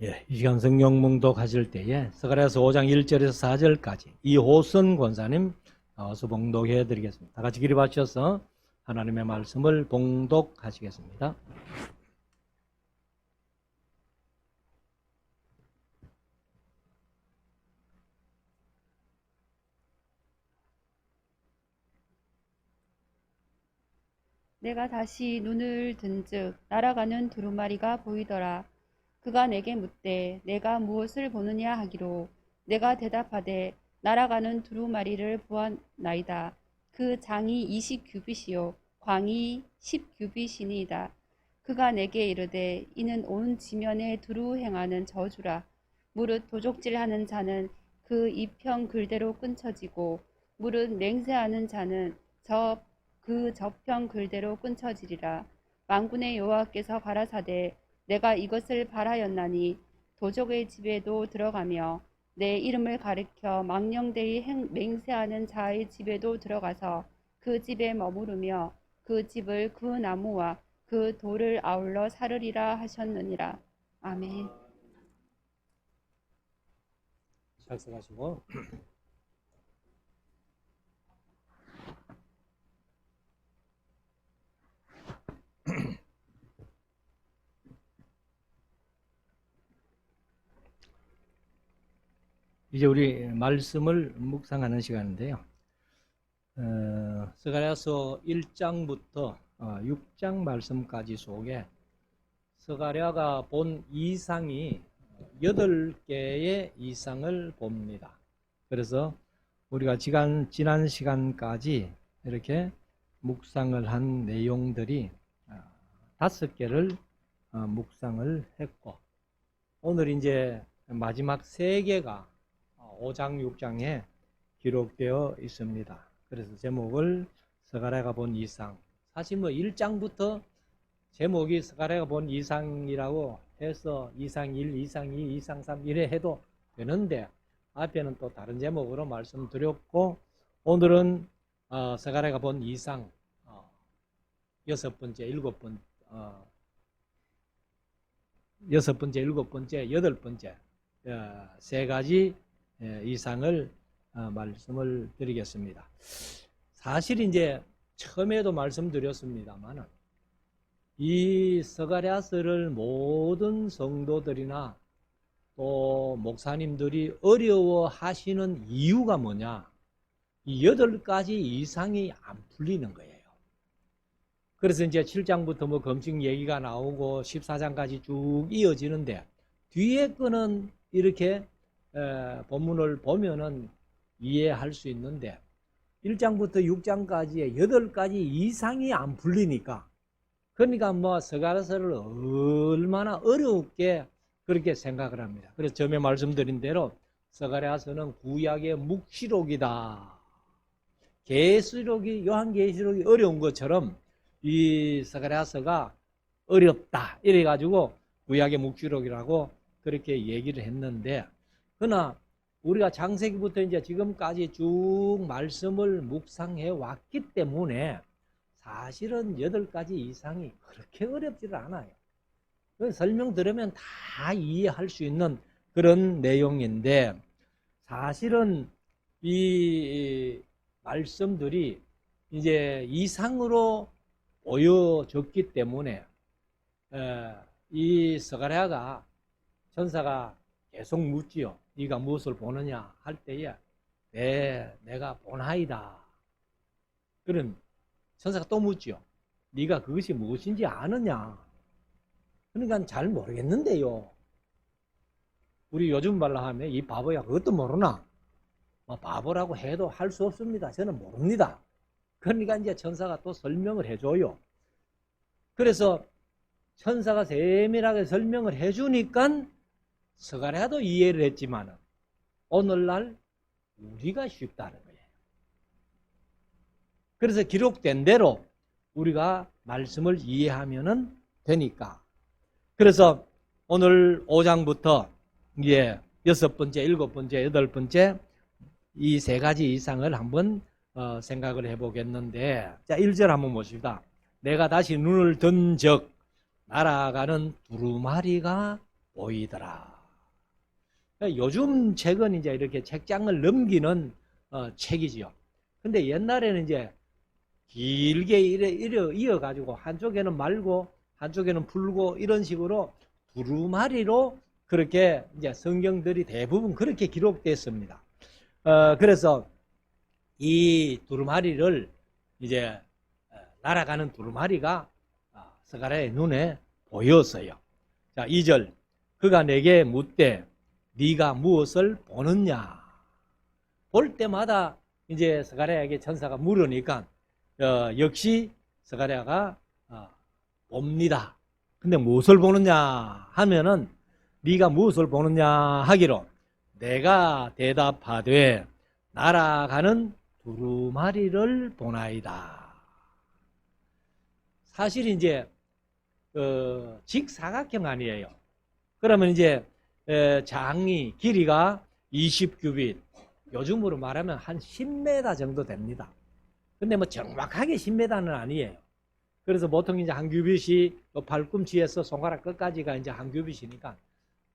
예, 이 시간 성경 봉독하실 때에 스가랴서 5장 1절에서 4절까지 이호선 권사님 나와서 봉독해 드리겠습니다. 다 같이 기립하셔서 하나님의 말씀을 봉독하시겠습니다. 내가 다시 눈을 든즉 날아가는 두루마리가 보이더라. 그가 내게 묻되 내가 무엇을 보느냐 하기로 내가 대답하되 날아가는 두루마리를 보았나이다. 그 장이 20규빗이요 광이 10규빗이니이다. 그가 내게 이르되 이는 온 지면에 두루 행하는 저주라. 무릇 도적질하는 자는 그 이평 글대로 끊쳐지고 무릇 맹세하는 자는 그 저편 글대로 끊쳐지리라. 만군의 여호와께서 가라사대 내가 이것을 바라였나니 도적의 집에도 들어가며 내 이름을 가리켜 망령되이 맹세하는 자의 집에도 들어가서 그 집에 머무르며 그 집을 그 나무와 그 돌을 아울러 사르리라 하셨느니라. 아멘. 작성하시고 이제 우리 말씀을 묵상하는 시간인데요. 스가랴서 1장부터 6장 말씀까지 속에 스가랴가 본 이상이 8개의 이상을 봅니다. 그래서 우리가 지난 시간까지 이렇게 묵상을 한 내용들이 5개를 묵상을 했고, 오늘 이제 마지막 3개가 5장, 6장에 기록되어 있습니다. 그래서 제목을 스가랴가 본 이상. 사실 뭐 1장부터 제목이 스가랴가 본 이상이라고 해서 이상 1, 이상 2, 이상 3 이래 해도 되는데 앞에는 또 다른 제목으로 말씀드렸고, 오늘은 스가랴가 본 이상 6번째, 7번째, 7번째, 8번째 3가지 이상을 말씀을 드리겠습니다. 사실 이제 처음에도 말씀드렸습니다만 이 스가랴서를 모든 성도들이나 또 목사님들이 어려워하시는 이유가 뭐냐? 이 8가지 이상이 안 풀리는 거예요. 그래서 이제 7장부터 뭐 검증 얘기가 나오고 14장까지 쭉 이어지는데 뒤에 거는 이렇게 본문을 보면은 이해할 수 있는데 1장부터 6장까지의 8가지 이상이 안 풀리니까, 그러니까 뭐 스가랴서를 얼마나 어렵게 그렇게 생각을 합니다. 그래서 처음에 말씀드린 대로 스가랴서는 구약의 묵시록이다. 요한계시록이 어려운 것처럼 이 스가랴서가 어렵다 이래가지고 구약의 묵시록이라고 그렇게 얘기를 했는데, 그러나 우리가 창세기부터 이제 지금까지 쭉 말씀을 묵상해 왔기 때문에 사실은 8가지 이상이 그렇게 어렵지를 않아요. 설명 들으면 다 이해할 수 있는 그런 내용인데, 사실은 이 말씀들이 이제 이상으로 보여졌기 때문에 이 스가랴가 천사가 계속 묻지요. 네가 무엇을 보느냐 할 때에 내가 보나이다. 그럼 천사가 또 묻지요. 네가 그것이 무엇인지 아느냐. 그러니까 잘 모르겠는데요. 우리 요즘 말로 하면 이 바보야 그것도 모르나? 뭐 바보라고 해도 할 수 없습니다. 저는 모릅니다. 그러니까 이제 천사가 또 설명을 해줘요. 그래서 천사가 세밀하게 설명을 해주니까 스가랴도 이해를 했지만 오늘날 우리가 쉽다는 거예요. 그래서 기록된 대로 우리가 말씀을 이해하면 되니까. 그래서 오늘 5장부터 이제 6번째, 7번째, 8번째 이 3가지 이상을 한번 생각을 해보겠는데, 자 1절 한번 보십시다. 내가 다시 눈을 든 적 날아가는 두루마리가 보이더라. 요즘 책은 이제 이렇게 책장을 넘기는 책이지요. 근데 옛날에는 이제 길게 이어가지고 한쪽에는 말고 한쪽에는 풀고 이런 식으로 두루마리로 그렇게 이제 성경들이 대부분 그렇게 기록됐습니다. 그래서 이 두루마리를 이제 날아가는 두루마리가 스가랴의 눈에 보였어요. 자, 2절. 그가 내게 묻되 네가 무엇을 보느냐? 볼 때마다 이제 스가랴에게 천사가 물으니까 역시 스가랴가 봅니다. 근데 무엇을 보느냐 하면은 네가 무엇을 보느냐 하기로 내가 대답하되 날아가는 두루마리를 보나이다. 사실 이제 직사각형 아니에요. 그러면 이제 장이 길이가 20규빗, 요즘으로 말하면 한 10m 정도 됩니다. 근데 뭐 정확하게 10m는 아니에요. 그래서 보통 이제 한 규빗이 발꿈치에서 손가락 끝까지가 이제 한 규빗이니까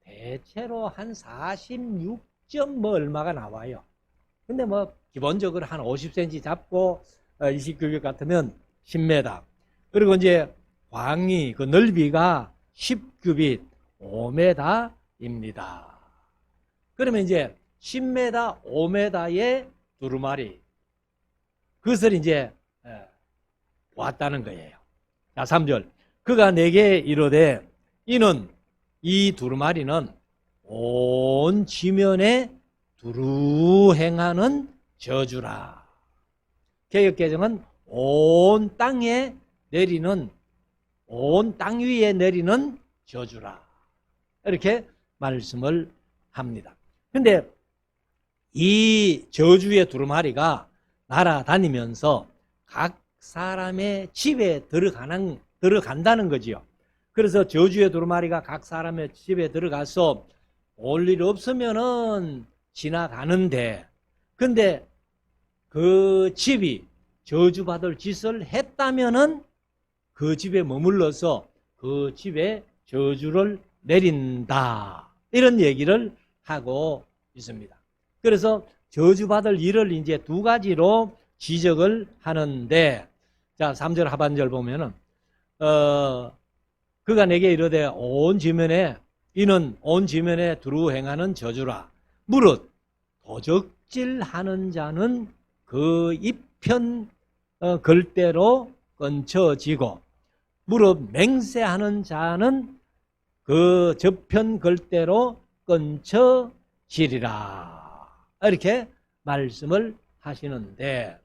대체로 한 46점 뭐 얼마가 나와요. 근데 뭐 기본적으로 한 50cm 잡고 20규빗 같으면 10m. 그리고 이제 광이 그 넓이가 10규빗 5m입니다. 그러면 이제 10m, 5m의 두루마리, 그것을 이제 보았다는 거예요. 자, 3절. 그가 내게 이르되 이는 이 두루마리는 온 지면에 두루 행하는 저주라. 개역개정은 온 땅에 내리는, 온 땅 위에 내리는 저주라. 이렇게 말씀을 합니다. 근데 이 저주의 두루마리가 날아다니면서 각 사람의 집에 들어간다는 거지요. 그래서 저주의 두루마리가 각 사람의 집에 들어가서 올 일 없으면은 지나가는데, 근데 그 집이 저주받을 짓을 했다면은 그 집에 머물러서 그 집에 저주를 내린다. 이런 얘기를 하고 있습니다. 그래서 저주받을 일을 이제 두 가지로 지적을 하는데, 자, 3절 하반절 보면은, 그가 내게 이르되 온 지면에, 이는 온 지면에 두루 행하는 저주라. 무릇 도적질하는 자는 그 이편 걸대로 끊쳐지고, 무릇 맹세하는 자는 그 저편 걸대로 끊쳐지리라. 이렇게 말씀을 하시는데,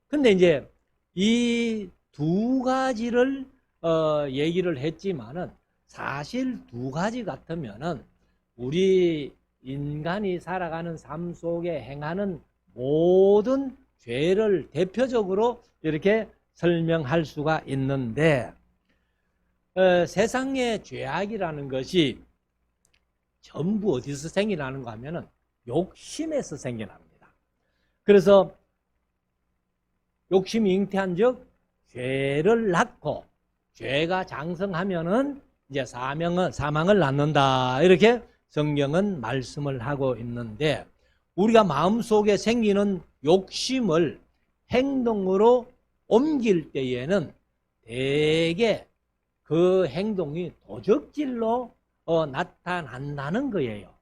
근데 이제 이 두 가지를 얘기를 했지만은 사실 두 가지 같으면은 우리 인간이 살아가는 삶 속에 행하는 모든 죄를 대표적으로 이렇게 설명할 수가 있는데, 세상의 죄악이라는 것이 전부 어디서 생겨나는가 하면은 욕심에서 생겨납니다. 그래서 욕심이 잉태한 즉 죄를 낳고 죄가 장성하면은 이제 사망을 낳는다. 이렇게 성경은 말씀을 하고 있는데, 우리가 마음속에 생기는 욕심을 행동으로 옮길 때에는 대개 그 행동이 도적질로 나타난다는 거예요.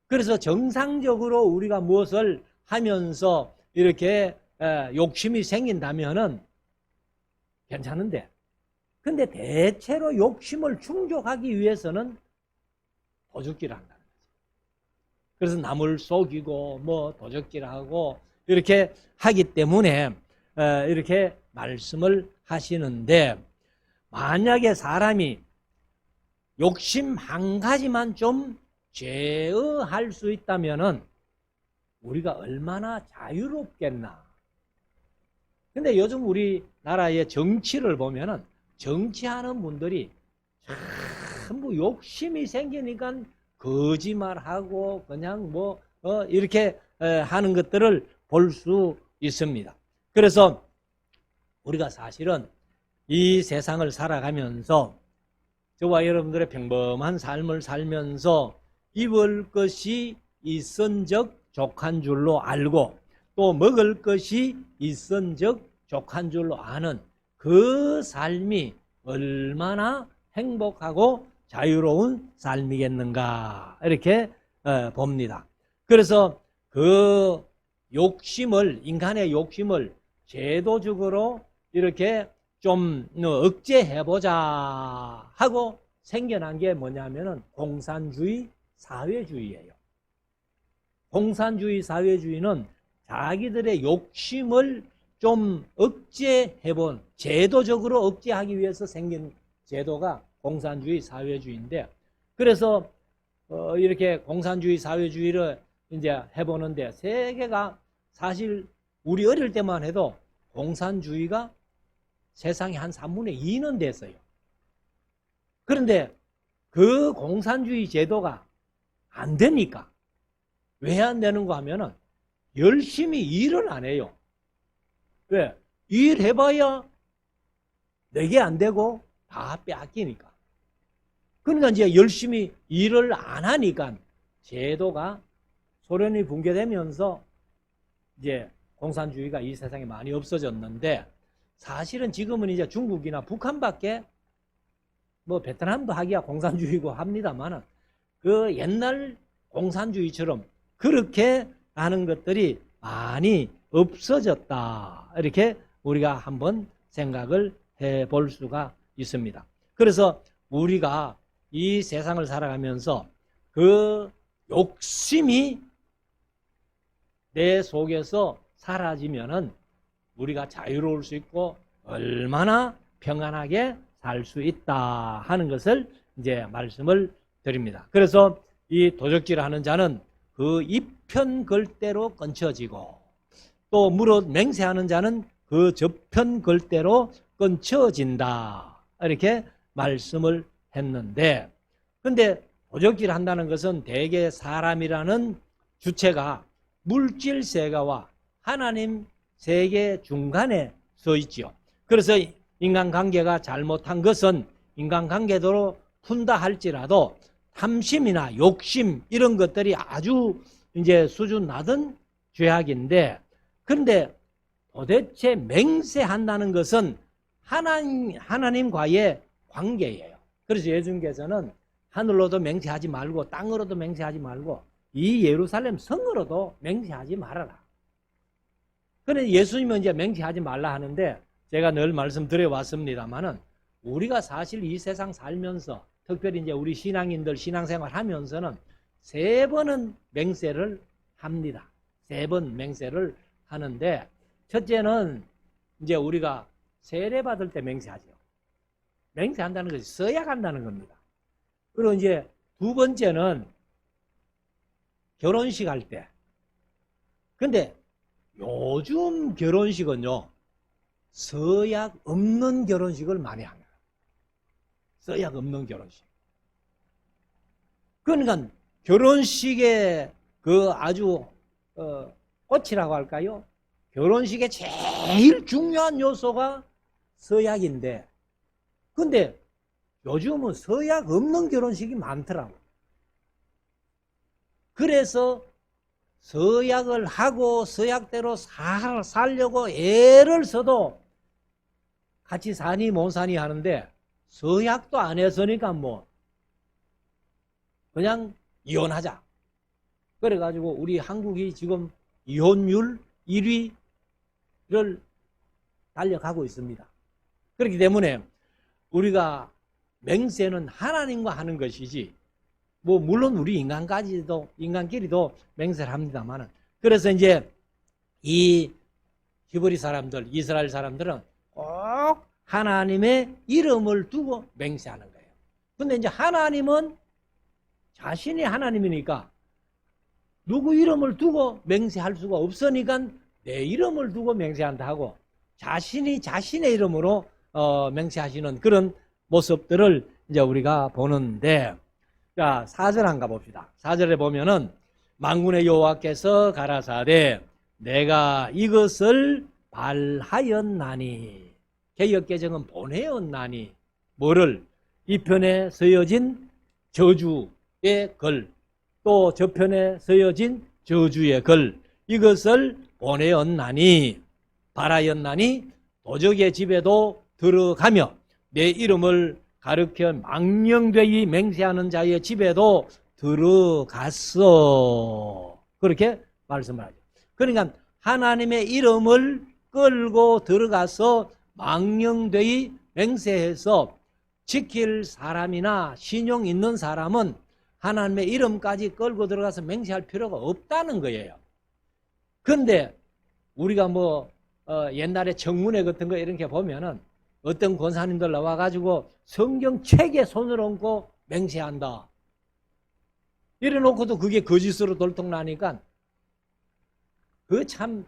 그래서 정상적으로 우리가 무엇을 하면서 이렇게 욕심이 생긴다면은 괜찮은데, 근데 대체로 욕심을 충족하기 위해서는 도적질을 한다는 거죠. 그래서 남을 속이고 뭐 도적질하고 이렇게 하기 때문에 이렇게 말씀을 하시는데, 만약에 사람이 욕심 한 가지만 좀 제어할 수 있다면은 우리가 얼마나 자유롭겠나. 근데 요즘 우리나라의 정치를 보면은 정치하는 분들이 전부 욕심이 생기니까 거짓말하고 그냥 뭐 이렇게 하는 것들을 볼 수 있습니다. 그래서 우리가 사실은 이 세상을 살아가면서 저와 여러분들의 평범한 삶을 살면서 입을 것이 있은적 족한 줄로 알고 또 먹을 것이 있은적 족한 줄로 아는 그 삶이 얼마나 행복하고 자유로운 삶이겠는가 이렇게 봅니다. 그래서 그 욕심을 인간의 욕심을 제도적으로 이렇게 좀 억제해보자 하고 생겨난 게 뭐냐면은 공산주의 사회주의예요. 공산주의 사회주의는 자기들의 욕심을 좀 억제해본 제도적으로 억제하기 위해서 생긴 제도가 공산주의 사회주의인데 그래서 이렇게 공산주의 사회주의를 이제 해보는데 세계가 사실 우리 어릴 때만 해도 공산주의가 세상의 한 3분의 2는 됐어요. 그런데 그 공산주의 제도가 안 되니까 왜 안 되는가 하면은 열심히 일을 안 해요. 왜? 일해봐야 내게 안 되고 다 빼앗기니까. 그러니까 이제 열심히 일을 안 하니까 제도가 소련이 붕괴되면서 이제 공산주의가 이 세상에 많이 없어졌는데 사실은 지금은 이제 중국이나 북한밖에 뭐 베트남도 하기야 공산주의고 합니다만은 그 옛날 공산주의처럼 그렇게 하는 것들이 많이 없어졌다. 이렇게 우리가 한번 생각을 해볼 수가 있습니다. 그래서 우리가 이 세상을 살아가면서 그 욕심이 내 속에서 사라지면은 우리가 자유로울 수 있고 얼마나 평안하게 살 수 있다 하는 것을 이제 말씀을 드립니다. 그래서 이 도적질을 하는 자는 그 이편걸대로 끊쳐지고 또 무릇 맹세하는 자는 그 저편걸대로 끊쳐진다 이렇게 말씀을 했는데 근데 도적질을 한다는 것은 대개 사람이라는 주체가 물질 세계와 하나님 세계 중간에 서 있지요. 그래서 인간관계가 잘못한 것은 인간관계대로 푼다 할지라도 탐심이나 욕심 이런 것들이 아주 이제 수준 낮은 죄악인데 그런데 도대체 맹세한다는 것은 하나님과의 관계예요. 그래서 예수님께서는 하늘로도 맹세하지 말고 땅으로도 맹세하지 말고 이 예루살렘 성으로도 맹세하지 말아라. 그런데 예수님은 이제 맹세하지 말라 하는데 제가 늘 말씀드려 왔습니다만은 우리가 사실 이 세상 살면서 특별히 이제 우리 신앙인들 신앙생활 하면서는 3번은 맹세를 합니다. 3번 맹세를 하는데 첫째는 이제 우리가 세례 받을 때 맹세하죠. 맹세한다는 것이 서약한다는 겁니다. 그리고 이제 2번째는 결혼식 할 때. 근데 요즘 결혼식은요, 서약 없는 결혼식을 많이 합니다. 서약 없는 결혼식. 그러니까 결혼식의 그 아주 꽃이라고 할까요? 결혼식의 제일 중요한 요소가 서약인데 근데 요즘은 서약 없는 결혼식이 많더라고요. 그래서 서약을 하고 서약대로 살려고 애를 써도 같이 사니 못 사니 하는데 서약도 안 했으니까 뭐 그냥 이혼하자. 그래가지고 우리 한국이 지금 이혼율 1위를 달려가고 있습니다. 그렇기 때문에 우리가 맹세는 하나님과 하는 것이지 뭐 물론 우리 인간끼리도 맹세를 합니다만은 그래서 이제 이 히브리 사람들 이스라엘 사람들은 꼭 하나님의 이름을 두고 맹세하는 거예요. 근데 이제 하나님은 자신이 하나님이니까 누구 이름을 두고 맹세할 수가 없으니까 내 이름을 두고 맹세한다 하고 자신이 자신의 이름으로 맹세하시는 그런 모습들을 이제 우리가 보는데 자, 4절 한가 봅시다. 4절에 보면은 만군의 여호와께서 가라사대 내가 이것을 발하였나니 개역개정은 보내었나니 뭐를 이 편에 쓰여진 저주의 글, 또 저편에 쓰여진 저주의 글, 이것을 보내었나니 바라였나니 도적의 집에도 들어가며 내 이름을 가르쳐 망령되이 맹세하는 자의 집에도 들어갔어. 그렇게 말씀을 하죠. 그러니까 하나님의 이름을 끌고 들어가서 망령되이 맹세해서 지킬 사람이나 신용 있는 사람은 하나님의 이름까지 끌고 들어가서 맹세할 필요가 없다는 거예요. 그런데 우리가 옛날에 청문회 같은 거 이렇게 보면은 어떤 권사님들 나와가지고 성경책에 손을 얹고 맹세한다. 이래놓고도 그게 거짓으로 돌통나니까 그거 참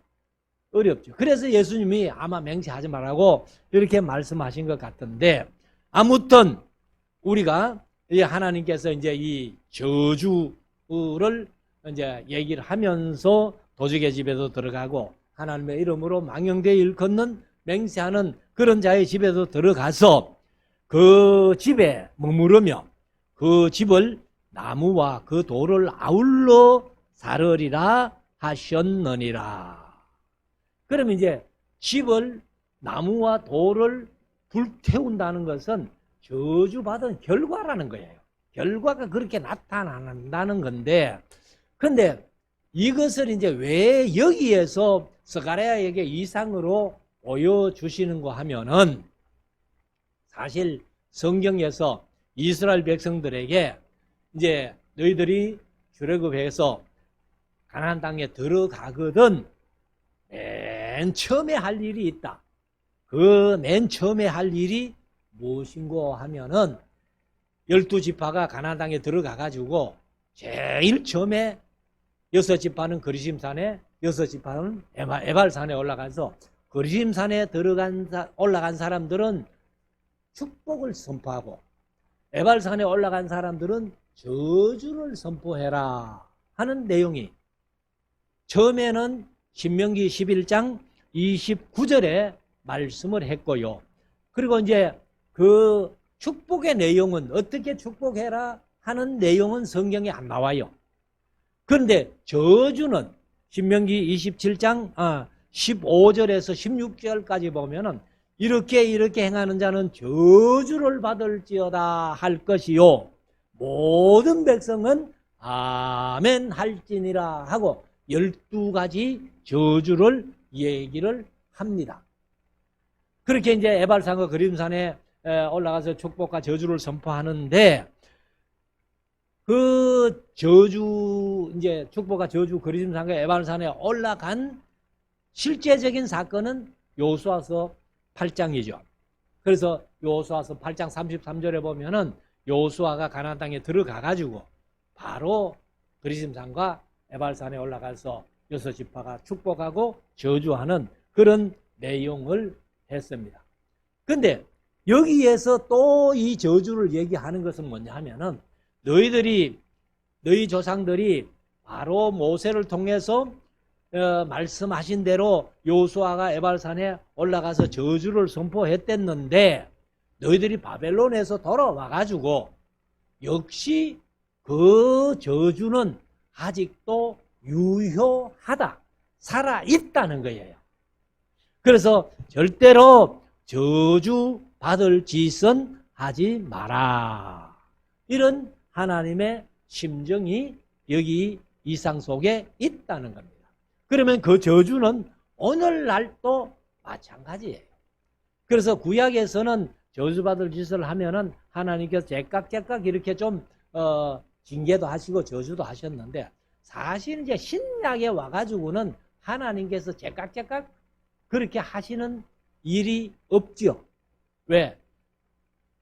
어렵죠. 그래서 예수님이 아마 맹세하지 말라고 이렇게 말씀하신 것 같은데, 아무튼 우리가 하나님께서 이제 이 저주를 이제 얘기를 하면서 도적의 집에도 들어가고 하나님의 이름으로 망령되이 일컫는 맹세하는 그런 자의 집에도 들어가서 그 집에 머무르며 그 집을 나무와 그 돌을 아울러 사르리라 하셨느니라. 그러면 이제 집을 나무와 돌을 불태운다는 것은 저주받은 결과라는 거예요. 결과가 그렇게 나타난다는 건데, 그런데 이것을 이제 왜 여기에서 스가랴에게 이상으로 보여주시는가 하면은, 사실 성경에서 이스라엘 백성들에게 이제 너희들이 출애굽해서 가나안 땅에 들어가거든 맨 처음에 할 일이 있다. 그 맨 처음에 할 일이 무엇인고 하면은 12지파가 가나안 땅에 들어가 가지고 제일 처음에 6지파는 그리심산에, 6지파는 에발산에 올라가서 그리심산에 올라간 사람들은 축복을 선포하고 에발산에 올라간 사람들은 저주를 선포해라 하는 내용이 처음에는 신명기 11장 29절에 말씀을 했고요. 그리고 이제 그 축복의 내용은 어떻게 축복해라 하는 내용은 성경에 안 나와요. 그런데 저주는 신명기 27장 15절에서 16절까지 보면은 이렇게 행하는 자는 저주를 받을지어다 할 것이요 모든 백성은 아멘 할지니라 하고 12가지 저주를 얘기를 합니다. 그렇게 이제 에발산과 그림산에 올라가서 축복과 저주를 선포하는데, 그 저주, 이제 축복과 저주 그리심산과 에발산에 올라간 실제적인 사건은 여호수아서 8장이죠. 그래서 여호수아서 8장 33절에 보면은 여호수아가 가나안 땅에 들어가 가지고 바로 그리심산과 에발산에 올라가서 6지파가 축복하고 저주하는 그런 내용을 했습니다. 근데 여기에서 또 이 저주를 얘기하는 것은 뭐냐 하면은 너희 조상들이 바로 모세를 통해서 말씀하신 대로 여호수아가 에발산에 올라가서 저주를 선포했댔는데 너희들이 바벨론에서 돌아와 가지고 역시 그 저주는 아직도 유효하다, 살아있다는 거예요. 그래서 절대로 저주 받을 짓은 하지 마라. 이런 하나님의 심정이 여기 이상 속에 있다는 겁니다. 그러면 그 저주는 오늘날도 마찬가지예요. 그래서 구약에서는 저주받을 짓을 하면은 하나님께서 제깍제깍 이렇게 좀 징계도 하시고 저주도 하셨는데, 사실 이제 신약에 와가지고는 하나님께서 제깍제깍 그렇게 하시는 일이 없죠. 왜?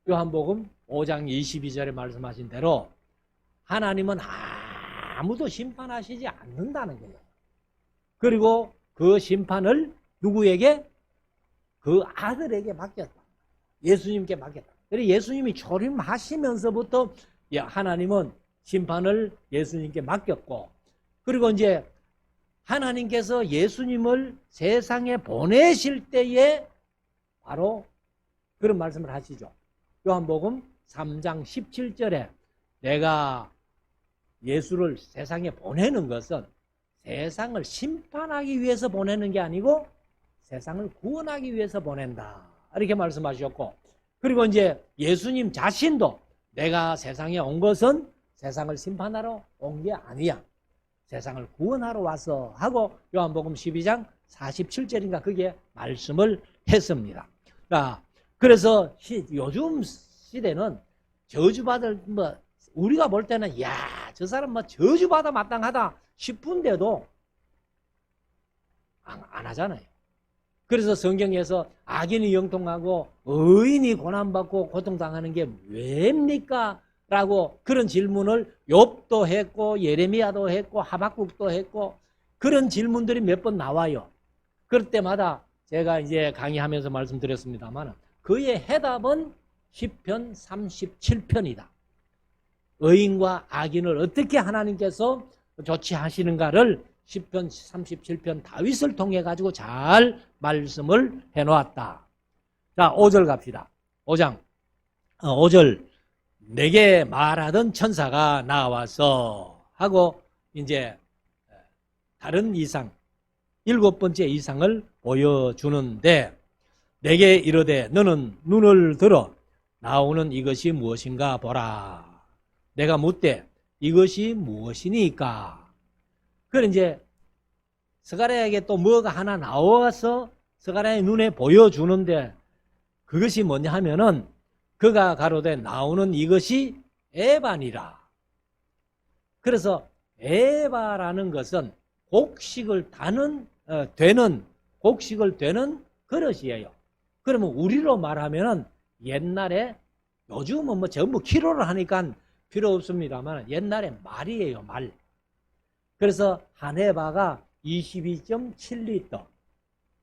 요한복음 5장 22절에 말씀하신 대로 하나님은 아무도 심판하시지 않는다는 거예요. 그리고 그 심판을 누구에게? 그 아들에게 맡겼다. 예수님께 맡겼다. 그래서 예수님이 초림하시면서부터 하나님은 심판을 예수님께 맡겼고, 그리고 이제 하나님께서 예수님을 세상에 보내실 때에 바로 그런 말씀을 하시죠. 요한복음 3장 17절에 내가 예수를 세상에 보내는 것은 세상을 심판하기 위해서 보내는 게 아니고 세상을 구원하기 위해서 보낸다. 이렇게 말씀하셨고, 그리고 이제 예수님 자신도 내가 세상에 온 것은 세상을 심판하러 온 게 아니야. 세상을 구원하러 와서 하고 요한복음 12장 47절인가 그게 말씀을 했습니다. 자, 그래서 요즘 시대는 저주받을 우리가 볼 때는 저 사람 저주받아 마땅하다 싶은데도 안 하잖아요. 그래서 성경에서 악인이 영통하고 의인이 고난받고 고통당하는 게 왜입니까? 라고 그런 질문을 욥도 했고 예레미야도 했고 하박국도 했고 그런 질문들이 몇 번 나와요. 그럴 때마다 제가 이제 강의하면서 말씀드렸습니다만 그의 해답은 시편 37편이다. 의인과 악인을 어떻게 하나님께서 조치하시는가를 시편 37편 다윗을 통해 가지고 잘 말씀을 해놓았다. 자, 5절 갑시다. 5절 내게 말하던 천사가 나와서 하고 이제 다른 이상 7번째 이상을 보여주는데 내게 이르되 너는 눈을 들어 나오는 이것이 무엇인가 보라. 내가 묻되 이것이 무엇이니까? 그래 이제 스가랴에게 또 뭐가 하나 나와서 스가랴의 눈에 보여주는데 그것이 뭐냐 하면은 그가 가로되 나오는 이것이 에바니라. 그래서 에바라는 것은 곡식을 곡식을 되는 그릇이에요. 그러면 우리로 말하면은 옛날에 요즘은 뭐 전부 키로를 하니까 필요 없습니다만 옛날에 말이에요, 말. 그래서 한 에바가 22.7리터,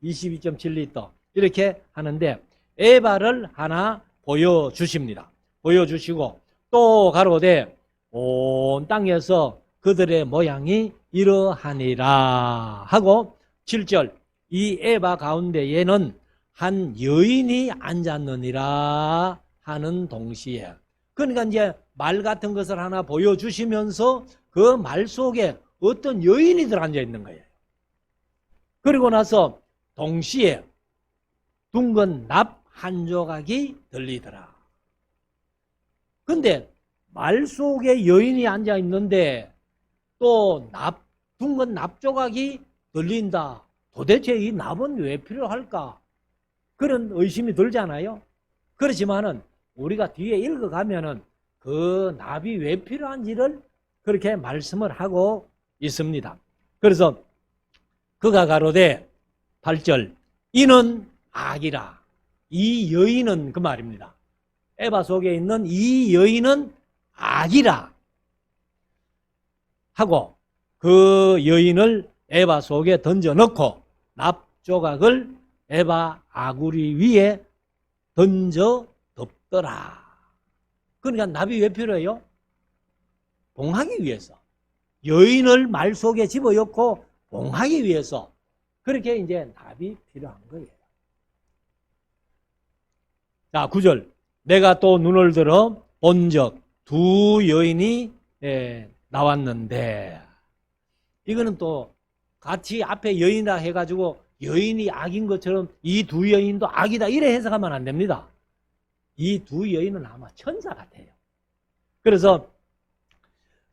22.7리터 이렇게 하는데 에바를 하나 보여주십니다. 보여주시고 또 가로되 온 땅에서 그들의 모양이 이러하니라 하고 7절 이 에바 가운데에는 한 여인이 앉았느니라 하는 동시에 그러니까 이제 말 같은 것을 하나 보여주시면서 그 말 속에 어떤 여인이 들어앉아 있는 거예요. 그리고 나서 동시에 둥근 납 한 조각이 들리더라. 근데 말 속에 여인이 앉아 있는데 또 둥근 납 조각이 들린다. 도대체 이 납은 왜 필요할까? 그런 의심이 들잖아요. 그렇지만은 우리가 뒤에 읽어가면은 그 납이 왜 필요한지를 그렇게 말씀을 하고 있습니다. 그래서 그가 가로되 8절 이는 악이라. 이 여인은 그 말입니다. 에바 속에 있는 이 여인은 악이라 하고 그 여인을 에바 속에 던져넣고 납 조각을 에바 아구리 위에 던져 덮더라. 그러니까 납이 왜 필요해요? 봉하기 위해서. 여인을 말 속에 집어넣고 봉하기 위해서. 그렇게 이제 납이 필요한 거예요. 자, 9절. 내가 또 눈을 들어 본적 두 여인이 나왔는데 이거는 또 같이 앞에 여인이라 해가지고 여인이 악인 것처럼 이 두 여인도 악이다 이래 해석하면 안 됩니다. 이 두 여인은 아마 천사 같아요. 그래서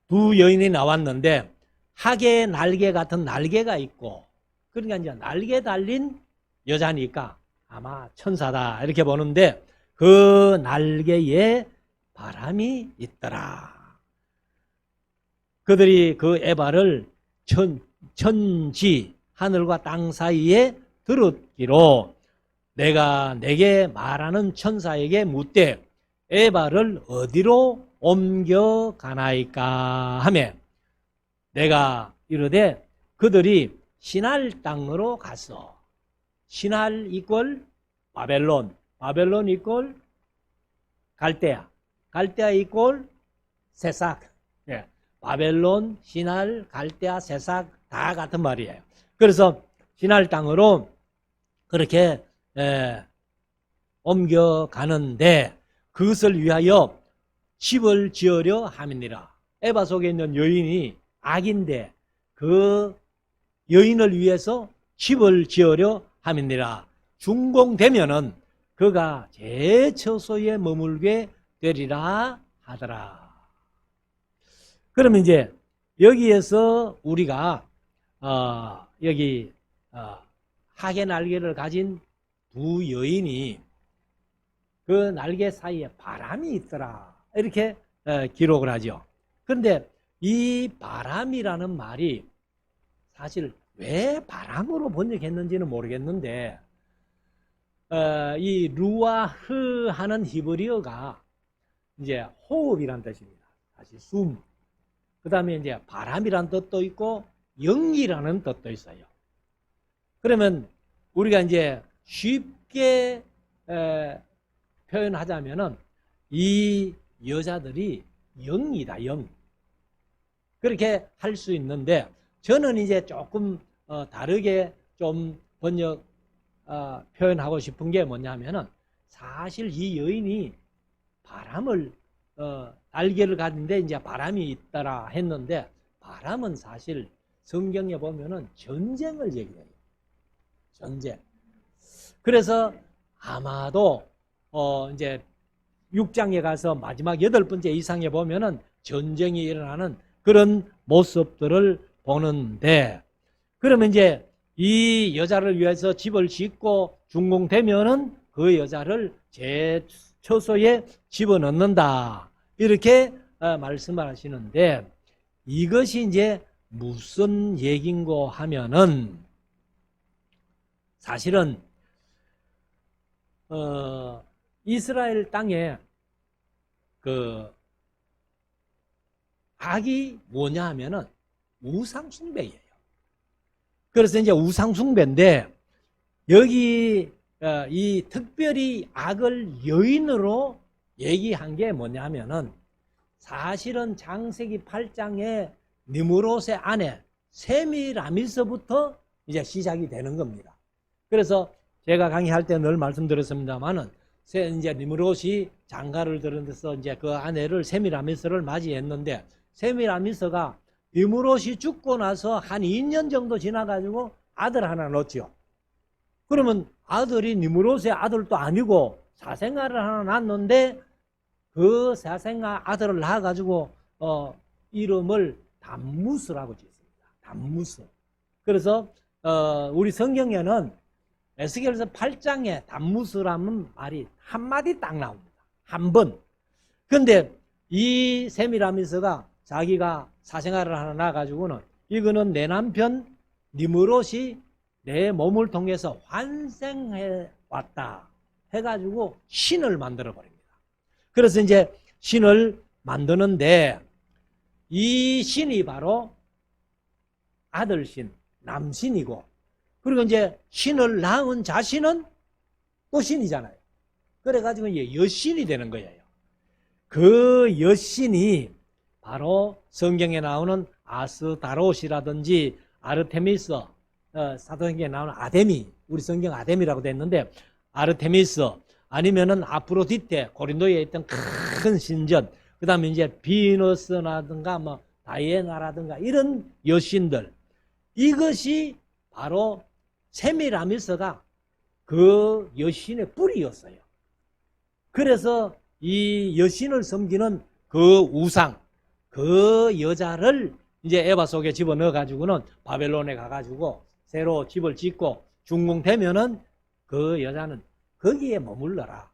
두 여인이 나왔는데 하계 날개 같은 날개가 있고 그러니까 이제 날개 달린 여자니까 아마 천사다 이렇게 보는데 그 날개에 바람이 있더라. 그들이 그 에바를 천지 하늘과 땅 사이에 들었기로 내가 내게 말하는 천사에게 묻되 에바를 어디로 옮겨가나이까 하며 내가 이르되 그들이 신할 땅으로 갔어. 신할 이꼴 바벨론, 바벨론 이꼴 갈대아, 갈대아 이꼴 세삭. 바벨론, 신할, 갈대아, 세삭 다 같은 말이에요. 그래서 신할 땅으로 그렇게 옮겨가는데 그것을 위하여 집을 지으려 함이니라. 에바 속에 있는 여인이 악인데 그 여인을 위해서 집을 지으려 함이니라. 준공되면은 그가 제 처소에 머물게 되리라 하더라. 그러면 이제 여기에서 우리가 여기 하계 날개를 가진 두 여인이 그 날개 사이에 바람이 있더라 이렇게 기록을 하죠. 그런데 이 바람이라는 말이 사실 왜 바람으로 번역했는지는 모르겠는데 이 루아흐 하는 히브리어가 이제 호흡이란 뜻입니다. 사실 숨. 그 다음에 이제 바람이란 뜻도 있고 영이라는 뜻도 있어요. 그러면 우리가 이제 쉽게 표현하자면은 이 여자들이 영이다, 영. 그렇게 할 수 있는데 저는 이제 조금 다르게 좀 번역 표현하고 싶은 게 뭐냐면은 사실 이 여인이 바람을 날개를 가진데 이제 바람이 있더라 했는데 바람은 사실 성경에 보면은 전쟁을 얘기해요. 전쟁. 그래서 아마도 이제 6장에 가서 마지막 8번째 이상에 보면은 전쟁이 일어나는 그런 모습들을 보는데 그러면 이제 이 여자를 위해서 집을 짓고 준공되면은 그 여자를 제 처소에 집어넣는다 이렇게 말씀을 하시는데 이것이 이제 무슨 얘긴고 하면은 사실은 이스라엘 땅에 그 악이 뭐냐 하면은 우상숭배예요. 그래서 이제 우상숭배인데 여기 이 특별히 악을 여인으로 얘기한 게 뭐냐 하면은 사실은 창세기 8장에 니므롯의 아내 세미라미스부터 이제 시작이 되는 겁니다. 그래서 제가 강의할 때 늘 말씀드렸습니다만은 이제 니므롯이 장가를 들은 데서 이제 그 아내를 세미라미스를 맞이했는데 세미라미스가 니므롯이 죽고 나서 한 2년 정도 지나가지고 아들 하나 낳지요. 그러면 아들이 니므롯의 아들도 아니고 사생아를 하나 낳았는데 그 사생아 아들을 낳아가지고 이름을 담무스라고 짓습니다. 담무스. 그래서 우리 성경에는 에스겔서 8장에 담무스라는 말이 한마디 딱 나옵니다. 한 번. 근데 이 세미라미스가 자기가 사생아를 하나 낳아가지고는 이거는 내 남편 니므롯이 내 몸을 통해서 환생해 왔다 해가지고 신을 만들어 버립니다. 그래서 이제 신을 만드는데 이 신이 바로 아들신, 남신이고 그리고 이제 신을 낳은 자신은 또 신이잖아요. 그래가지고 이제 여신이 되는 거예요. 그 여신이 바로 성경에 나오는 아스다롯이라든지 아르테미스, 사도행전에 나오는 아데미, 우리 성경 아데미라고 됐는데 아르테미스 아니면은 아프로디테, 고린도에 있던 큰 신전, 그 다음에 이제 비너스라든가 뭐 다이애나라든가 이런 여신들, 이것이 바로 세미라미스가 그 여신의 뿌리였어요. 그래서 이 여신을 섬기는 그 우상, 그 여자를 이제 에바 속에 집어넣어 가지고는 바벨론에 가가지고 새로 집을 짓고 준공되면은 그 여자는 거기에 머물러라.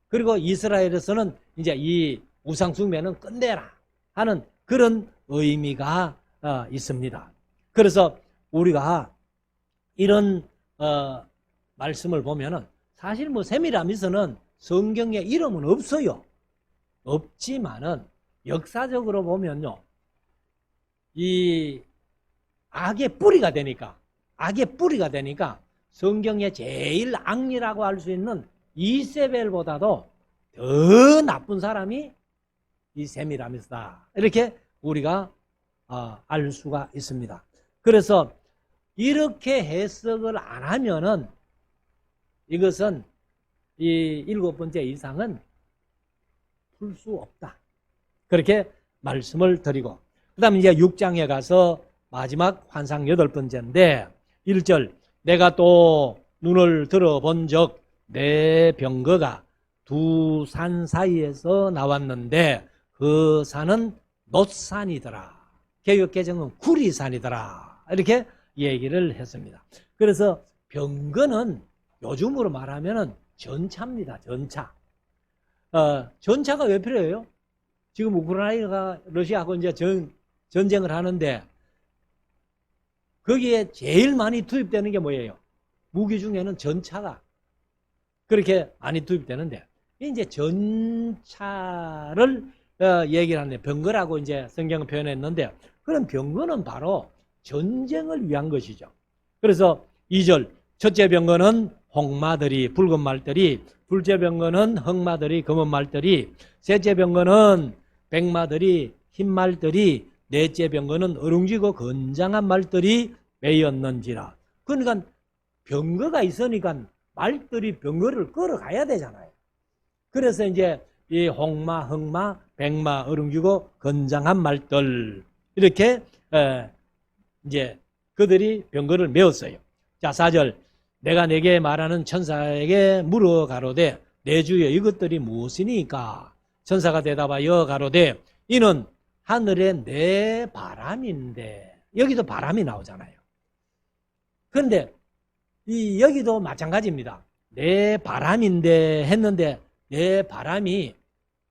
그리고 이스라엘에서는 이제 이 우상 숭배는 끝내라 하는 그런 의미가 있습니다. 그래서 우리가 이런 말씀을 보면은 사실 뭐 세미라미스는 성경에 이름은 없어요. 없지만은 역사적으로 보면요, 이 악의 뿌리가 되니까 성경에 제일 악리라고 할 수 있는 이세벨보다도 더 나쁜 사람이 이 세미라미스다. 이렇게 우리가 알 수가 있습니다. 그래서 이렇게 해석을 안 하면은 이것은 이 7번째 이상은 풀 수 없다. 그렇게 말씀을 드리고, 그 다음에 이제 6장에 가서 마지막 환상 8번째인데 1절, 내가 또 눈을 들어본 적 내 병거가 두 산 사이에서 나왔는데 그 산은 놋산이더라. 개역개정은 구리산이더라. 이렇게 얘기를 했습니다. 그래서 병거는 요즘으로 말하면 전차입니다. 전차. 전차가 왜 필요해요? 지금 우크라이나가 러시아하고 이제 전쟁을 하는데 거기에 제일 많이 투입되는 게 뭐예요? 무기 중에는 전차가 그렇게 많이 투입되는데 이제 전차를 얘기를 하는데 병거라고 이제 성경은 표현했는데 그런 병거는 바로 전쟁을 위한 것이죠. 그래서 2절, 첫째 병거는 홍마들이 붉은 말들이, 둘째 병거는 흑마들이 검은 말들이, 셋째 병거는 백마들이 흰 말들이, 넷째 병거는 어룽지고 건장한 말들이 매였는지라. 그러니까 병거가 있으니까 말들이 병거를 끌어가야 되잖아요. 그래서 이제 이 홍마, 흑마, 백마, 어룽지고 건장한 말들 이렇게 이제 그들이 병거를 메웠어요. 자, 4절, 내가 내게 말하는 천사에게 물어 가로되 내 주여 이것들이 무엇이니까? 천사가 대답하여 가로되 이는 하늘의 내 바람인데. 여기도 바람이 나오잖아요. 그런데 여기도 마찬가지입니다. 내 바람인데 했는데 내 바람이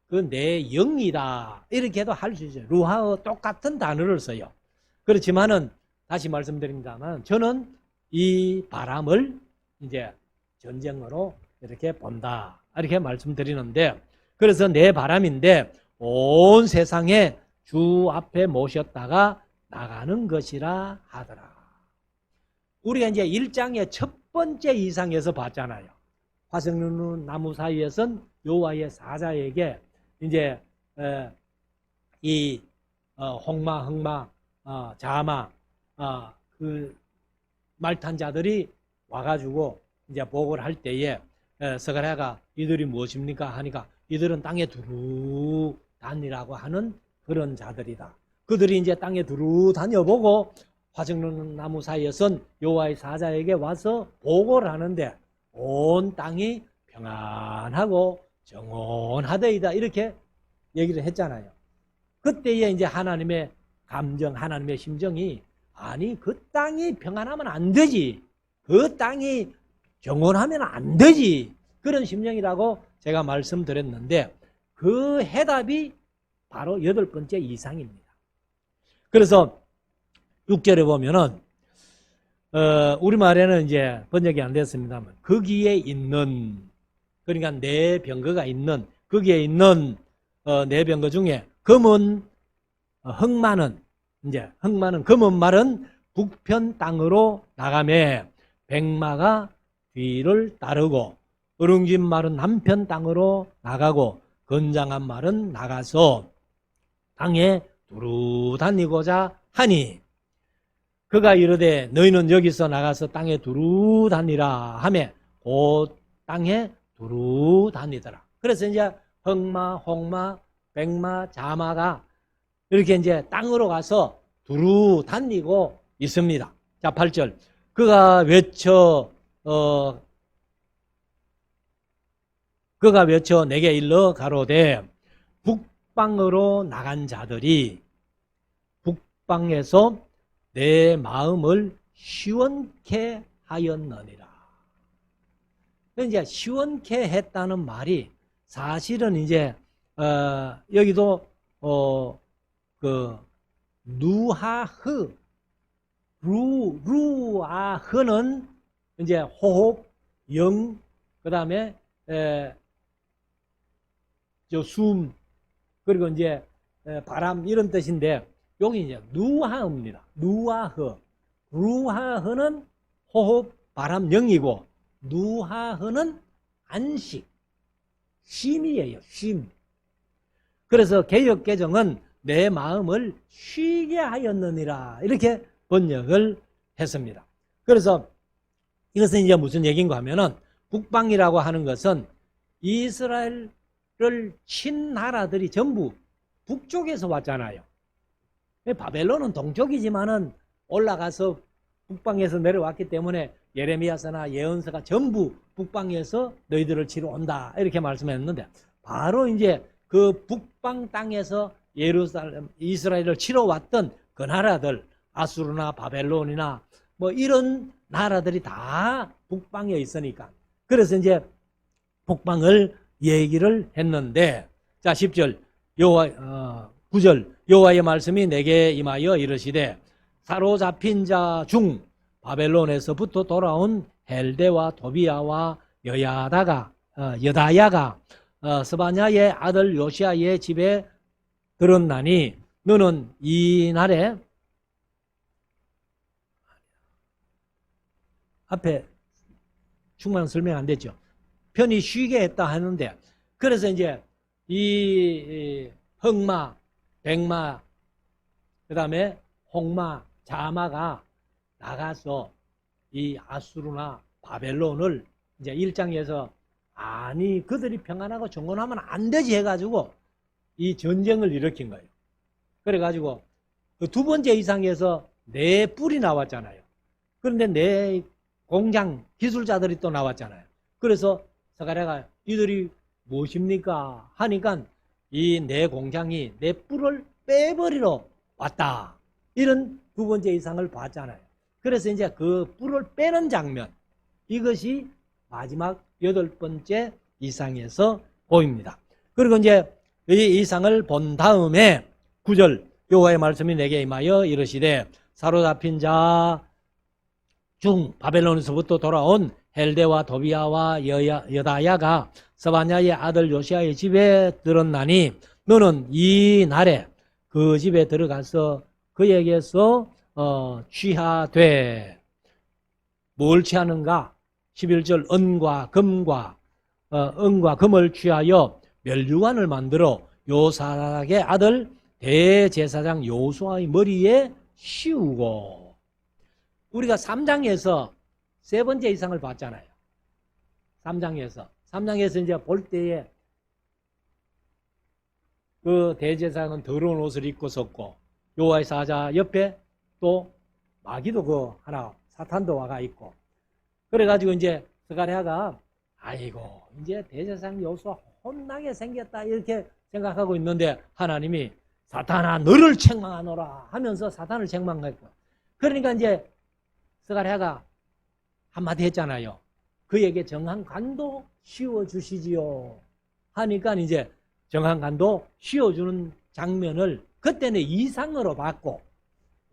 그 내 영이다 이렇게도 할 수 있어요. 루하와 똑같은 단어를 써요. 그렇지만은 다시 말씀드립니다만 저는 이 바람을 이제 전쟁으로 이렇게 본다 이렇게 말씀드리는데, 그래서 내 바람인데 온 세상에 주 앞에 모셨다가 나가는 것이라 하더라. 우리가 이제 1장의 첫 번째 이상에서 봤잖아요. 화석나무 나무 사이에선 여호와의 사자에게 이제 이 홍마, 흑마, 자마 그 말탄 자들이 와가지고 이제 보고를 할 때에 스가랴가 이들이 무엇입니까 하니까 이들은 땅에 두루 다니라고 하는 그런 자들이다. 그들이 이제 땅에 두루 다녀보고 화석나무 사이에선 여호와의 사자에게 와서 보고를 하는데 온 땅이 평안하고 정온하되이다 이렇게 얘기를 했잖아요. 그때에 이제 하나님의 감정, 하나님의 심정이 아니 그 땅이 평안하면 안 되지, 그 땅이 정온하면 안 되지, 그런 심정이라고 제가 말씀드렸는데 그 해답이 바로 8번째 이상입니다. 그래서 6절에 보면은 우리말에는 이제 번역이 안 됐습니다만 거기에 있는, 그러니까 내 병거가 있는, 거기에 있는 내 병거 중에 검은 흑마는 이제 흑마는 검은 말은 북편 땅으로 나가매 백마가 뒤를 따르고 어룽진 말은 남편 땅으로 나가고 건장한 말은 나가서 땅에 두루 다니고자 하니 그가 이르되 너희는 여기서 나가서 땅에 두루 다니라 하매 곧 땅에 두루 다니더라. 그래서 이제 흑마, 홍마, 백마, 자마가 이렇게 이제 땅으로 가서 두루 다니고 있습니다. 자, 8절. 그가 외쳐 내게 일러 가로되 북방으로 나간 자들이 북방에서 내 마음을 시원케 하였느니라. 이제 시원케 했다는 말이 사실은 이제 여기도 그 누하흐 루아흐는 이제 호흡, 영, 그 다음에 숨, 그리고 이제 바람 이런 뜻인데 여기 이제 누하흐입니다. 누하흐. 루하흐는 호흡, 바람, 영이고 누하흐는 안식, 쉼이에요. 쉼. 그래서 개역개정은 내 마음을 쉬게 하였느니라 이렇게 번역을 했습니다. 그래서 이것은 이제 무슨 얘기인가 하면은 북방이라고 하는 것은 이스라엘 친 나라들이 전부 북쪽에서 왔잖아요. 바벨론은 동쪽이지만은 올라가서 북방에서 내려왔기 때문에 예레미야서나 예언서가 전부 북방에서 너희들을 치러 온다 이렇게 말씀했는데, 바로 이제 그 북방 땅에서 예루살렘, 이스라엘을 치러 왔던 그 나라들, 아수르나 바벨론이나 뭐 이런 나라들이 다 북방에 있으니까, 그래서 이제 북방을 얘기를 했는데, 자 10절 9절 여호와의 말씀이 내게 임하여 이르시되, 사로잡힌 자 중 바벨론에서부터 돌아온 헬데와 도비아와 여다야가 스바냐의 아들 요시아의 집에 들었나니, 너는 이 날에, 앞에 충분한 설명 안 됐죠. 편히 쉬게 했다 하는데, 그래서 이제 이 흑마, 백마, 그 다음에 홍마, 자마가 나가서 이 아수르나 바벨론을 이제 1장에서 아니 그들이 평안하고 정건하면 안 되지 해가지고 이 전쟁을 일으킨 거예요. 그래가지고 그 두 번째 이상에서 네 뿔이 나왔잖아요. 그런데 네 공장 기술자들이 또 나왔잖아요. 그래서 스가랴가 이들이 무엇입니까 하니까 이 네 공장이 네 뿔을 빼버리러 왔다, 이런 두 번째 이상을 봤잖아요. 그래서 이제 그 뿔을 빼는 장면, 이것이 마지막 8번째 이상에서 보입니다. 그리고 이제 이 이상을 본 다음에 9절 여호와의 말씀이 내게 임하여 이르시되, 사로잡힌 자 중 바벨론에서부터 돌아온 헬데와 도비아와 여다야가 스바냐의 아들 요시아의 집에 들었나니, 너는 이 날에 그 집에 들어가서 그에게서 취하되, 뭘 취하는가? 11절 은과 금을 취하여 멸류관을 만들어 요사닥의 아들 대제사장 요수아의 머리에 씌우고, 우리가 3장에서 세 번째 이상을 봤잖아요. 3장에서 이제 볼 때에 그 대제사장은 더러운 옷을 입고 섰고, 여호와의 사자 옆에 또 마귀도 그 하나, 사탄도 와가 있고, 그래가지고 이제 스가랴가 아이고 이제 대제사장 요수아 혼나게 생겼다 이렇게 생각하고 있는데, 하나님이 사탄아 너를 책망하노라 하면서 사탄을 책망했고, 그러니까 이제 스가랴가 한마디 했잖아요. 그에게 정한 관도 씌워주시지요 하니까 이제 정한 관도 씌워주는 장면을 그때는 이상으로 봤고,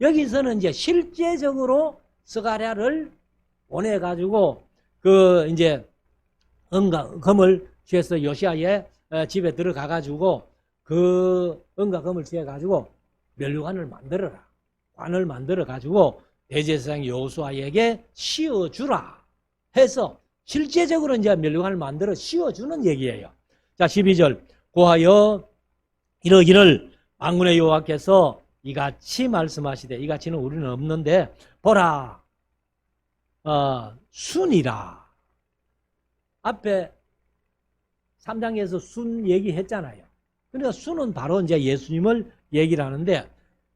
여기서는 이제 실제적으로 스가랴를 보내가지고 그 이제 은과 금을 취해서 요시아의 집에 들어가가지고 그 은과 금을 취해가지고 멸류관을 만들어라, 관을 만들어가지고 대제사장 요수아에게 씌워주라 해서 실제적으로 이제 멸류관을 만들어 씌워주는 얘기예요. 자 12절 고하여 이러기를, 만군의 여호와께서 이같이 말씀하시되, 이같이는 우리는 없는데 보라 순이라. 앞에 3장에서 순 얘기했잖아요. 그러니까 순은 바로 이제 예수님을 얘기를 하는데,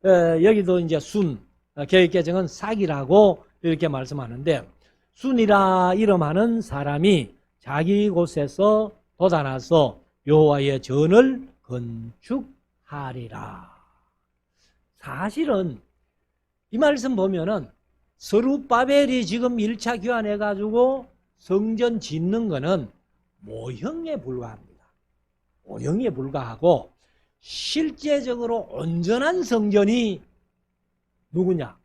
여기도 이제 순, 개역개정은 삭이라고 이렇게 말씀하는데, 순이라 이름하는 사람이 자기 곳에서 돋아나서 여호와의 전을 건축하리라. 사실은 이 말씀 보면은 스룹바벨이 지금 1차 교환해가지고 성전 짓는 거는 모형에 불과합니다. 모형에 불과하고, 실제적으로 온전한 성전이 누구냐?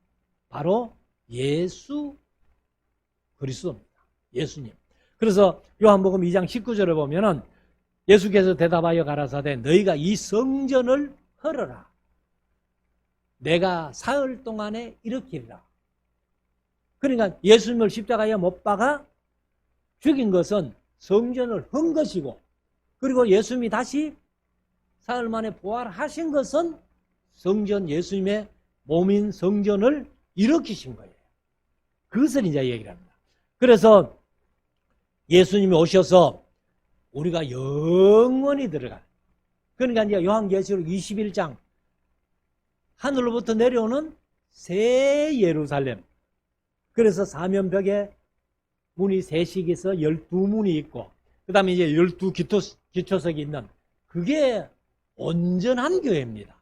바로 예수 그리스도입니다. 예수님. 그래서 요한복음 2장 19절을 보면은 예수께서 대답하여 가라사대, 너희가 이 성전을 헐어라. 내가 사흘 동안에 일으키리라. 그러니까 예수님을 십자가에 못 박아 죽인 것은 성전을 한 것이고, 그리고 예수님이 다시 사흘 만에 부활하신 것은 성전, 예수님의 몸인 성전을 일으키신 거예요. 그것을 이제 얘기를 합니다. 그래서 예수님이 오셔서 우리가 영원히 들어가. 그러니까 이제 요한계시록 21장 하늘로부터 내려오는 새 예루살렘. 그래서 사면벽에 문이 셋이 있어 12문이 있고, 그 다음에 이제 12기초석이 있는, 그게 온전한 교회입니다.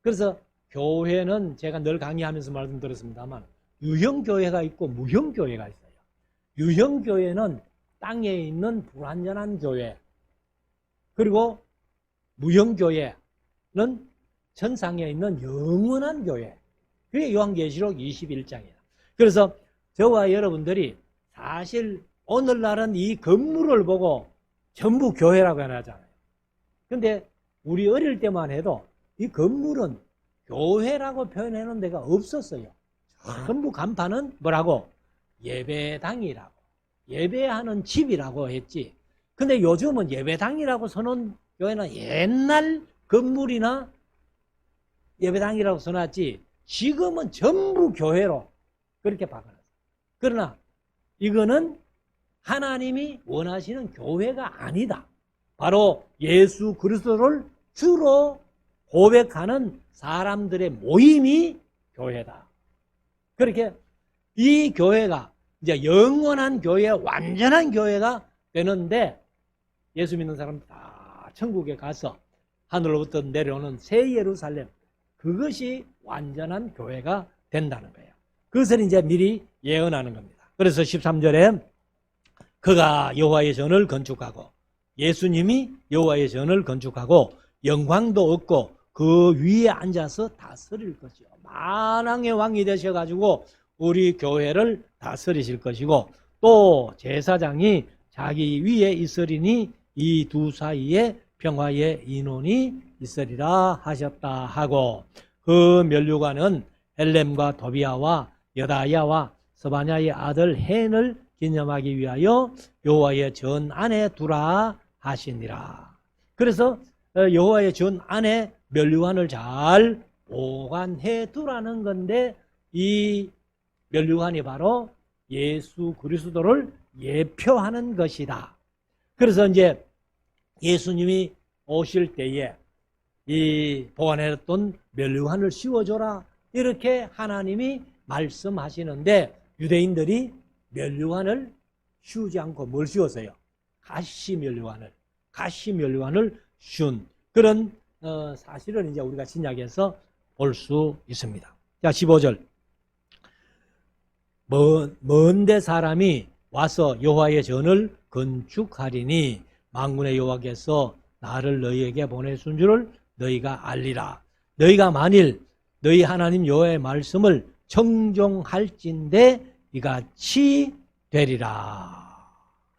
그래서 교회는 제가 늘 강의하면서 말씀드렸습니다만, 유형교회가 있고 무형교회가 있어요. 유형교회는 땅에 있는 불완전한 교회, 그리고 무형교회는 천상에 있는 영원한 교회. 그게 요한계시록 21장이에요. 그래서 저와 여러분들이 사실 오늘날은 이 건물을 보고 전부 교회라고 해놨잖아요. 근데 우리 어릴 때만 해도 이 건물은 교회라고 표현하는 데가 없었어요. 전부 간판은 뭐라고? 예배당이라고, 예배하는 집이라고 했지. 근데 요즘은 예배당이라고 선언 교회는 옛날 건물이나 예배당이라고 써놨지, 지금은 전부 교회로 그렇게 바꿔놨어요. 그러나 이거는 하나님이 원하시는 교회가 아니다. 바로 예수 그리스도를 주로 고백하는 사람들의 모임이 교회다. 그렇게 이 교회가 이제 영원한 교회, 완전한 교회가 되는데, 예수 믿는 사람들 다 천국에 가서 하늘로부터 내려오는 새 예루살렘, 그것이 완전한 교회가 된다는 거예요. 그것을 이제 미리 예언하는 겁니다. 그래서 13절에 그가 여호와의 전을 건축하고, 예수님이 여호와의 전을 건축하고 영광도 얻고 그 위에 앉아서 다스릴 것이요. 만왕의 왕이 되셔가지고 우리 교회를 다스리실 것이고, 또 제사장이 자기 위에 있으리니 이 두 사이에 평화의 인원이 있으리라 하셨다 하고, 그 면류관은 헬렘과 도비아와 여다야와 스바냐의 아들 헨을 기념하기 위하여 여호와의 전 안에 두라 하시니라. 그래서 여호와의 전 안에 면류관을 잘 보관해 두라는 건데, 이 면류관이 바로 예수 그리스도를 예표하는 것이다. 그래서 이제 예수님이 오실 때에 이 보관해뒀던 면류관을 씌워줘라, 이렇게 하나님이 말씀하시는데, 유대인들이 면류관을 씌우지 않고 뭘 씌웠어요? 가시 면류관을 씌운 그런 사실을 이제 우리가 신약에서 볼 수 있습니다. 자, 15절. 먼데 사람이 와서 여호와의 전을 건축하리니 만군의 여호와께서 나를 너희에게 보내준 줄을 너희가 알리라. 너희가 만일 너희 하나님 여호와의 말씀을 청종할진대 이같이 되리라.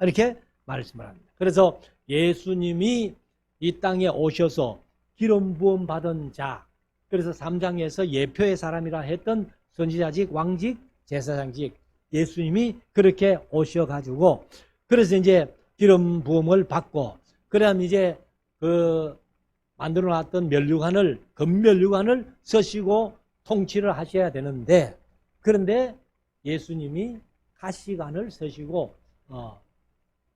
이렇게 말씀을 합니다. 그래서 예수님이 이 땅에 오셔서 기름 부음 받은 자, 그래서 3장에서 예표의 사람이라 했던 선지자직, 왕직, 제사장직, 예수님이 그렇게 오셔가지고, 그래서 이제 기름 부음을 받고, 그다음 이제 그 만들어 놨던 면류관을, 금면류관을 서시고 통치를 하셔야 되는데, 그런데 예수님이 가시관을 서시고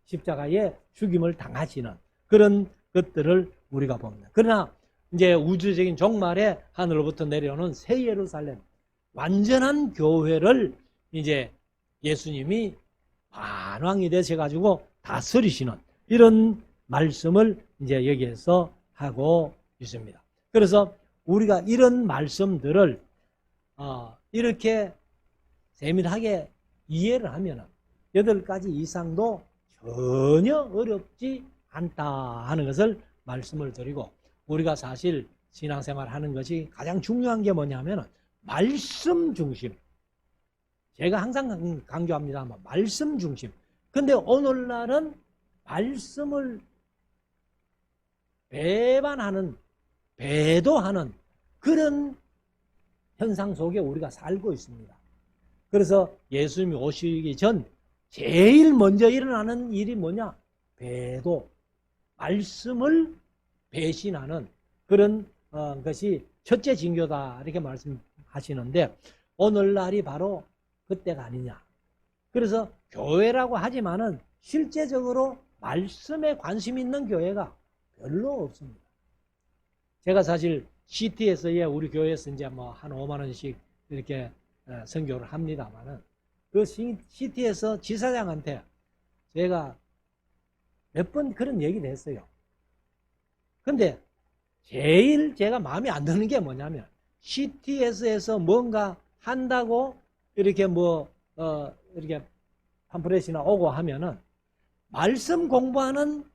십자가에 죽임을 당하시는 그런 것들을 우리가 봅니다. 그러나 이제 우주적인 종말에 하늘로부터 내려오는 새 예루살렘, 완전한 교회를 이제 예수님이 만왕이 되셔가지고 다스리시는 이런 말씀을 이제 여기에서 하고 있습니다. 그래서 우리가 이런 말씀들을 이렇게 세밀하게 이해를 하면 8가지 이상도 전혀 어렵지 않다 하는 것을 말씀을 드리고, 우리가 사실 신앙생활 하는 것이 가장 중요한 게 뭐냐면 말씀 중심. 제가 항상 강조합니다만 말씀 중심. 근데 오늘날은 말씀을 배반하는, 배도하는 그런 현상 속에 우리가 살고 있습니다. 그래서 예수님이 오시기 전 제일 먼저 일어나는 일이 뭐냐? 배도, 말씀을 배신하는 그런 것이 첫째 징조다, 이렇게 말씀하시는데, 오늘날이 바로 그때가 아니냐. 그래서 교회라고 하지만은 실제적으로 말씀에 관심 있는 교회가 별로 없습니다. 제가 사실 CT에서의 우리 교회에서 이제 뭐 한 5만 원씩 이렇게 선교를 합니다만은 그 CT에서 지사장한테 제가 몇 번 그런 얘기를 했어요. 근데 제일 제가 마음에 안 드는 게 뭐냐면 CTS에서 뭔가 한다고 이렇게 이렇게 팜플렛이나 오고 하면은 말씀 공부하는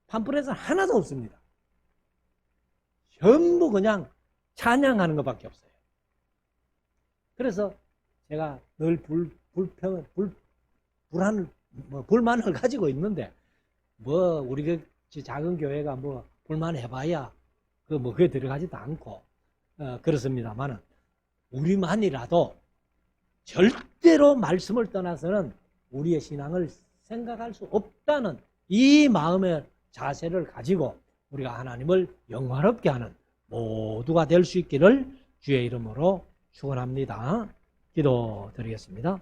팜플렛은 하나도 없습니다. 전부 그냥 찬양하는 것밖에 없어요. 그래서 제가 늘 불만을 가지고 있는데 우리 작은 교회가 불만해봐야 그게 들어가지도 않고 그렇습니다만은 우리만이라도 절대로 말씀을 떠나서는 우리의 신앙을 생각할 수 없다는 이 마음의 자세를 가지고 우리가 하나님을 영화롭게 하는 모두가 될 수 있기를 주의 이름으로 축원합니다. 기도드리겠습니다.